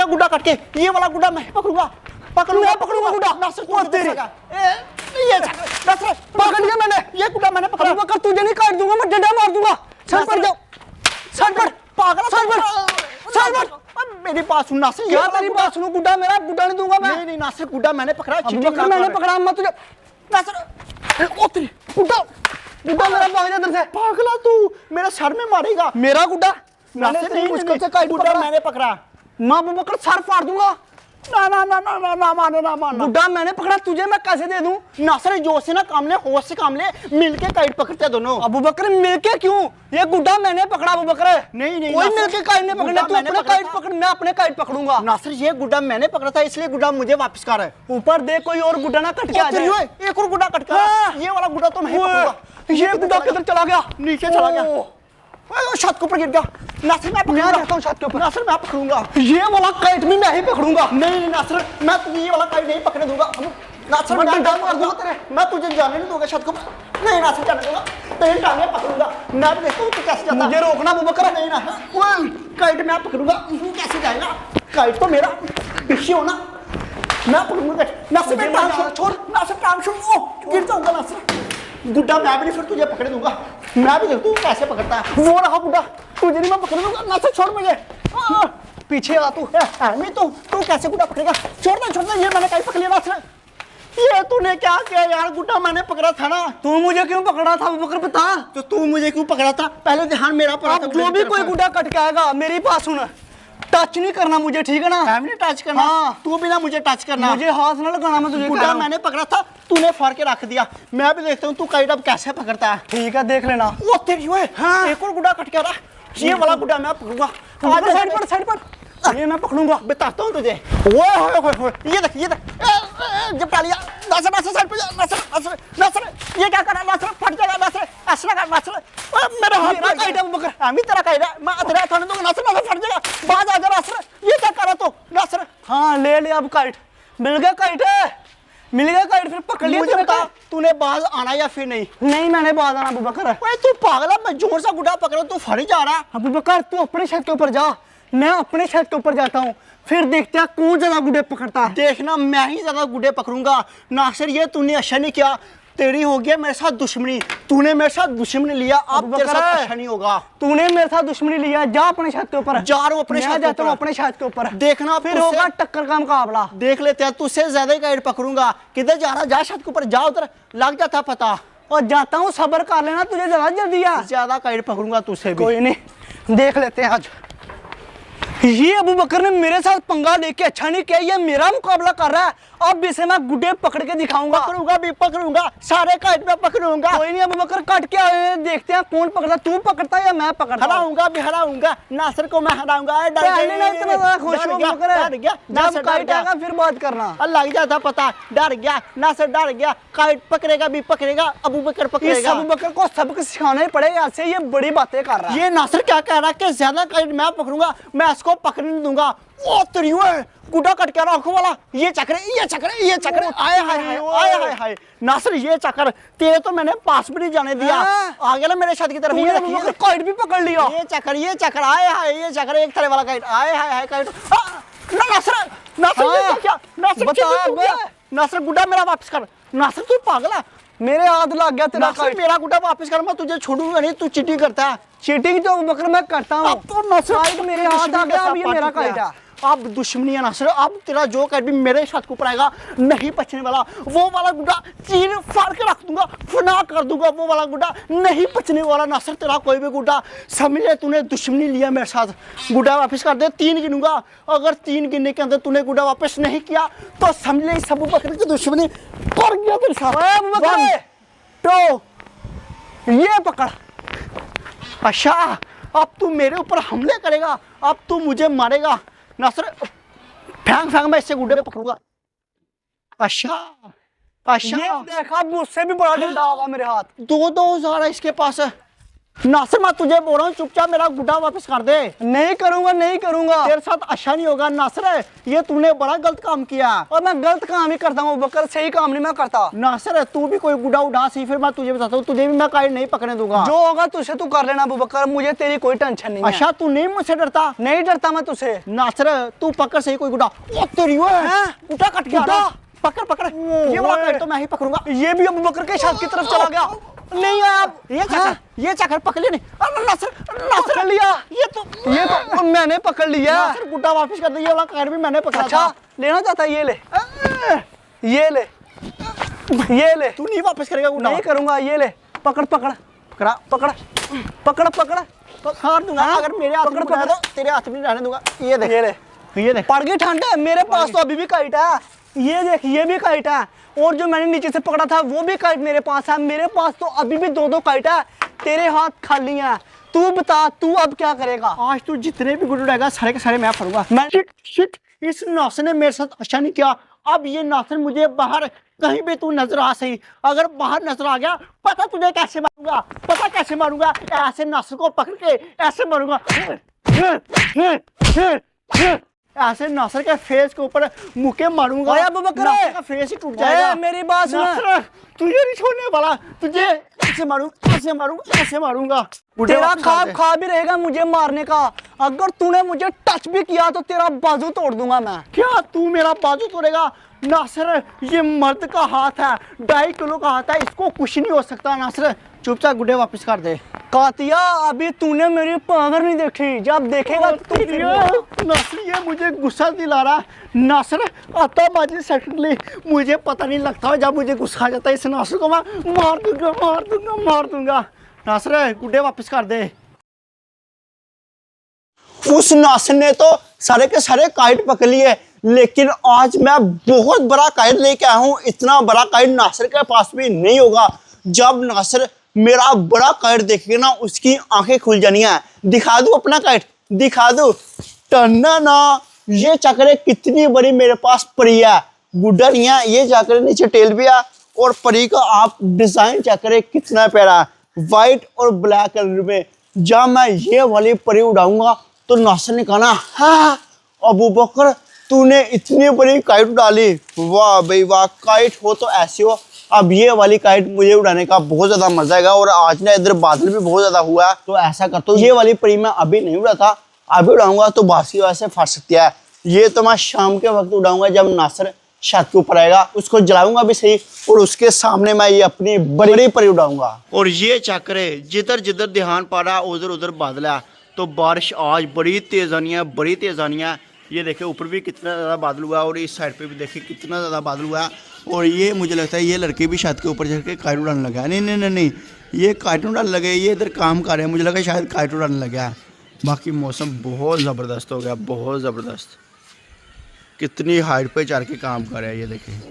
ये गुड्डा कट के, ये वाला गुड्डा मैं पकड़ूंगा गुड्डा। नासिर ये नासिर पकड़ लिया मैंने, ये गुड्डा मैंने पकड़ा। अबू बकर तुझे नहीं काट दूंगा मैं, डंडा मार दूंगा। सर पर जाओ, सर पर पागल, सर पर मेरी बात सुन नासिर। क्या तेरी बात सुनूं? गुड्डा मेरा, गुड्डा नहीं दूंगा मैं। नहीं नासिर, गुड्डा मैंने पकड़ा। अबू बकर मैंने पकड़ा, मैं तुझे नासिर ओ तेरी गुड्डा मेरा भाग जा इधर से। पागला तू मेरे सर में मारेगा। मेरा गुड्डा नासिर नहीं, मुश्किल से काट गुड्डा मैंने पकड़ा। मैं अबू बकर सर फाड़ दूंगा। ना मानो। गुड्डा मैंने पकड़ा, तुझे मैं कैसे दे दूं? नासिर जोश से ना काम ले, होश से काम ले, मिलके काइट पकड़ते दोनों। अबू बकर मिलके क्यों? ये गुड्डा मैंने पकड़ा अबू बकर। नहीं कोई मिलके काइट नहीं पकड़ना, तू अपना काइट पकड़, मैं अपने काइट पकड़ूंगा। नासिर ये गुड्डा मैंने पकड़ा था, इसलिए गुड्डा मुझे वापस कर है। ऊपर देख कोई और गुड्डा ना कट के आ जाए। एक और गुड्डा कट कर। ये वाला गुड्डा तो मैं पकड़ूंगा। ये गुड्डा किधर चला गया? नीचे चला गया, छत के ऊपर गिर गया। नासिर मैं पकड़ूंगा छत के ऊपर। नासिर मैं पकड़ूंगा। ये वाला काइट भी मैं ही पकड़ूंगा। नहीं नासिर, मैं तुझे ये वाला काइट नहीं पकड़ने दूंगा। नासिर मैं डंडा मार दूंगा तेरे, मैं तुझे जाने नहीं दूंगा छत को। नहीं नासिर जाने दूंगा, तेरी टांगें पकड़ूंगा। मैं भी देखता हूँ तू कैसे जाता। मुझे रोकना अबू बकर। नहीं ना, काइट मैं पकड़ूंगा। तू कैसे जाएगा? काइट तो मेरा पीछे हो ना, मैं पकड़ूंगा। नासिर मैं टांग छोड़, नासिर टांग छोड़, गिर जाऊंगा नासिर। गुड्डा मैं भी नहीं फिर तुझे पकड़ दूंगा। मैं भी देखता हूँ कैसे पकड़ता है। वो रहा गुड्डा, तुझे नहीं मैं पकड़ दूंगा। नासिर छोड़ मुझे, पीछे आ तू। मैं तो तू कैसे गुड्डा पकड़ेगा? छोड़ना, ये मैंने कहीं पकड़ लिया नासिर। ये तूने क्या किया यार? गुड्डा मैंने पकड़ा था ना। तू मुझे क्यों पकड़ा था अबू बकर बता? तो तू मुझे क्यों पकड़ा था? पहले ध्यान मेरा पर। अब जो भी कोई गुड्डा कट के आएगा मेरी बात सुन, टच नहीं करना मुझे, ठीक है ना? फैमिली टच करना। हाँ। तू भी ना मुझे टच करना, मुझे हाथ ना लगाना। मैं तुझे गुड्डा मैंने पकड़ा था, तूने फाड़ के रख दिया। मैं भी देखता हूँ तू काइट अब कैसे पकड़ता है। ठीक है देख लेना। वो तेरी हुए। हाँ। एक और गुड्डा कट के आ रहा। ये वाला गुड्डा मैं पकड़ूंगा। साइड पर ये मैं पकड़ूंगा, बताता हूँ तुझे। वो ये देख जब डालिया। नासिर साइड पे जा। नासिर ये क्या कर रहा है? नासिर फट जाएगा। नासिर ऐसा कर। नासिर मेरा हाथ में काइट है अबू बकर। मैं तेरा काइट है, मैं तेरा हाथ नहीं दूंगा। नासिर फट जाएगा, बाज आ जा। नासिर ये क्या कर रहा तू? नासिर हाँ ले लिया अब काइट, मिल गया काइट, फिर पकड़ लिया। मुझे बता, तूने बाज आना या फिर नहीं? नहीं मैंने बाज आना अबू बकर। तू पागल है, मैं जोर सा गुड्डा पकड़ा, तू फट जा रहा। अबू बकर तू अपने छत के ऊपर जा, मैं अपने छत के ऊपर जाता हूँ, फिर देखते हैं कौन ज्यादा गुड्डे पकड़ता है। देखना मैं ही ज्यादा गुड्डे पकड़ूंगा। नासिर ये तूने अच्छा नहीं किया, तेरी हो गया मेरे साथ दुश्मनी। तूने मेरे साथ दुश्मनी लिया, अब तेरे साथ अच्छा नहीं होगा। तूने मेरे साथ दुश्मनी लिया, जा अपने छत के ऊपर। जा रहा हूं अपने छत जाता हूं अपने छत के ऊपर। देखना फिर होगा टक्कर का मुकाबला। देख लेते हैं, तुझसे ज्यादा ही काइट पकड़ूंगा। किधर जा रहा? जा छत के ऊपर जा, उधर लग जाता पता। और जाता हूँ, सब्र कर लेना, तुझे ज्यादा जल्दी है। ज्यादा काइट पकड़ूंगा तुझसे भी। कोई नहीं, देख लेते हैं आज। ये अबू बकर ने मेरे साथ पंगा लेके अच्छा नहीं किया, ये मेरा मुकाबला कर रहा है। अब इसे मैं गुड्डे पकड़ के दिखाऊंगा। पकड़ूंगा, सारे काइट में पकड़ूंगा। कोई नहीं अबू बकर, कट के आए, देखते हैं कौन पकड़ता, तू पकड़ता या मैं पकड़ता। हराऊंगा नासिर को मैं हराऊंगा। फिर बात करना, लग जाता पता। डर गया नासिर, डर गया। काइट पकड़ेगा भी पकड़ेगा, अबू बकर पकड़ेगा। अबू बकर को सबक सिखाना ही पड़ेगा, ऐसे ये बड़ी बातें कर रहा है। ये नासिर क्या कह रहा है कि ज्यादा काइट मैं पकड़ूंगा, मैं इसको पकड़ने नहीं दूंगा। ओ तेरी गुड्डा कट के आंखों वाला। ये चक्कर आए हाय नासिर, ये चक्कर तेरे तो मैंने पास भी नहीं जाने दिया। आ गया ना मेरे छत की तरफ। ये देखिए काइट भी पकड़ लिया। ये चक्कर आए हाय, ये चक्कर एक तरह वाला काइट। आए हाय काइट। नासिर गुड्डा मेरा वापस कर। नासिर तू पागल है, मेरे हाथ लग गया तेरा काइट। मेरा गुड्डा वापस कर, मैं तुझे छोड़ूंगा नहीं। तू चीटिंग करता है। चीटिंग तो अबू बकर मैं करता हूँ। अब तो नासिर काइट मेरे हाथ आ गया, अब ये मेरा काइट है। अब दुश्मनी है नासिर, अब तेरा जो काइट भी मेरे छत के ऊपर आएगा नहीं बचने वाला। वो वाला गुड्डा चीर फाड़ के रख दूंगा, फना कर दूंगा। वो वाला गुड्डा नहीं बचने वाला नासिर, तेरा कोई भी गुड्डा। समझ ले तूने दुश्मनी लिया मेरे साथ। गुड्डा वापस कर दे, 3 गिनूंगा। अगर 3 गिनने के अंदर तूने गुड्डा वापस नहीं किया तो समझ ले अबू बकर की दुश्मनी कर गया तेरे साथ। 1 2 ये पकड़। अच्छा अब तू मेरे ऊपर हमले करेगा, अब तू मुझे मारेगा नासिर। फेंक मैं इससे गुड्डे पकड़ूंगा। अच्छा देखा, मुझसे भी बड़ा डंडा होगा मेरे हाथ। 2-2 हजार है इसके पास। नासिर मैं तुझे बोल रहा हूँ चुपचाप मेरा गुड्डा वापस कर दे। नहीं करूंगा, नहीं करूंगा। तेरे साथ अच्छा नहीं होगा नासिर, ये तूने बड़ा गलत काम किया। और मैं गलत काम ही करता हूँ बकर, सही काम नहीं मैं करता। नासिर तू भी कोई गुड्डा उड़ा सी, फिर मैं तुझे बताता हूँ, तुझे भी मैं काइट नहीं पकड़ने दूंगा। जो होगा तुझसे तू कर लेना अबू बकर, मुझे तेरी कोई टेंशन नहीं है। अच्छा तू नहीं मुझसे डरता? नहीं डरता मैं तुझसे। नासिर तू पकड़ सही कोई गुड्डा। ओ तेरी वो गुड्डा कट गया। गुड्डा? पकड़ पकड़, ये वाला काइट तो मैं ही पकड़ूंगा। ये भी अबू बकर के छत की तरफ चला गया। नहीं आप ये चक्कर पकड़ ले। नासिर पकड़ लिया। ये तो मैंने पकड़ लिया। नासिर गुड्डा वापस कर दे, ये वाला काइट भी मैंने पकड़ा अच्छा था। लेना चाहता है, ये ले, ये ले, ये ले। तू नहीं वापस करेगा गुड्डा? नहीं करूंगा, ये ले, पकड़ पकड़ पकड़ा पकड़ पकड़ पकड़ पकड़ दूंगा। अगर मेरे हाथ में पकड़, पकड़ तो तेरे हाथ में नहीं रहने दूंगा। ये देख, ये ले। ये देख, पड़ गई ठंड है। मेरे पास तो अभी भी काइट है। ये देख, ये भी काइट है, और जो मैंने नीचे से पकड़ा था वो भी काइट मेरे पास है। मेरे पास तो अभी भी दो काइट है, तेरे हाथ खाली हैं। तू बता, तू अब क्या करेगा? आज तू जितने भी गुड उड़ाएगा सारे के सारे मैं फड़ूंगा। मैं शिट, इस नासिर ने मेरे साथ अच्छा नहीं किया। अब ये नासिर मुझे बाहर कहीं भी तू नजर आ सही, अगर बाहर नजर आ गया पता तुझे कैसे मारूंगा, पता कैसे मारूंगा? ऐसे नासिर को पकड़ के ऐसे मारूंगा, ऐसे नासिर के फेस के ऊपर मुक्के मारूंगा। ओए अबू बकर, नासिर का फेस ही टूट जाएगा। मेरी बात सुन। नासिर तुझे नहीं छोड़ने वाला, तुझे ऐसे मारूंगा, ऐसे मारूंगा, ऐसे मारूंगा। तेरा ख्वाब भी रहेगा मुझे मारने का। अगर तूने मुझे टच भी किया तो तेरा बाजू तोड़ दूंगा मैं। क्या तू मेरा बाजू तोड़ेगा? नासिर ये मर्द का हाथ है, 2.5 किलो का हाथ है, इसको कुछ नहीं हो सकता। नासिर चुपचाप गुड्डे वापस कर दे। कातिया, अभी तूने मेरी पावर नहीं देखी, जब देखेगा तो नासिर ये मुझे गुस्सा दिला रहा है। नासिर आता बाजी सेकंडली, मुझे पता नहीं लगता, जब मुझे गुस्सा आ जाता है इस नासिर को मैं मार दूंगा, मार दूंगा, मार दूंगा। नासिर गुड्डे वापस कर दे। उस नासिर ने तो सारे के सारे काइट पकड़ लिए, लेकिन आज मैं बहुत बड़ा काइट लेके आया हूँ। इतना बड़ा काइट नासिर के पास भी नहीं होगा। जब नासिर मेरा बड़ा काइट देखेगा ना, उसकी आंखें खुल जानी है। दिखा दूं अपना काइट, दिखा दूं। टन्ना ना, ये चाकरे कितनी बड़ी मेरे पास परी है, गुड्डा नहीं है। ये चाकरे नीचे टेल भी है, और परी का आप डिजाइन चाकरे कितना प्यारा है, व्हाइट और ब्लैक कलर में। जब मैं ये वाली परी उड़ाऊंगा तो नासिर ने कहा, हाँ अबू बकर तूने इतनी बड़ी काइट डाली, वाह भाई वाह, काइट हो तो ऐसी हो। अब ये वाली काइट मुझे उड़ाने का बहुत ज्यादा मजा आएगा। और आज ना इधर बादल भी बहुत ज्यादा हुआ है, तो ऐसा करता हूँ, ये वाली परी मैं अभी नहीं उड़ाता, अभी उड़ाऊंगा तो बासी वैसे फट सकती है। ये तो मैं शाम के वक्त उड़ाऊंगा, जब नासिर छत के ऊपर आएगा, उसको जलाऊंगा भी सही, और उसके सामने मैं ये अपनी बड़ी परी उड़ाऊंगा। और ये चक्रे जिधर जिधर ध्यान पा रहा है उधर उधर बादल है, तो बारिश आज बड़ी तेज आनी है, बड़ी तेज आनी है। ये देखे ऊपर भी कितना ज़्यादा बादल हुआ है, और इस साइड पे भी देखे कितना ज़्यादा बादल हुआ है। और ये मुझे लगता है ये लड़के भी छत के ऊपर जाके काइट उड़ाने लगा है। नहीं नहीं नहीं नहीं, ये काइट उड़ाने लगे, ये इधर काम कर रहे हैं, मुझे लगा शायद काइट उड़ाने लगा है। बाकी मौसम बहुत ज़बरदस्त हो गया, बहुत ज़बरदस्त। कितनी हाइट पे चढ़ के काम कर रहे हैं, ये देखें।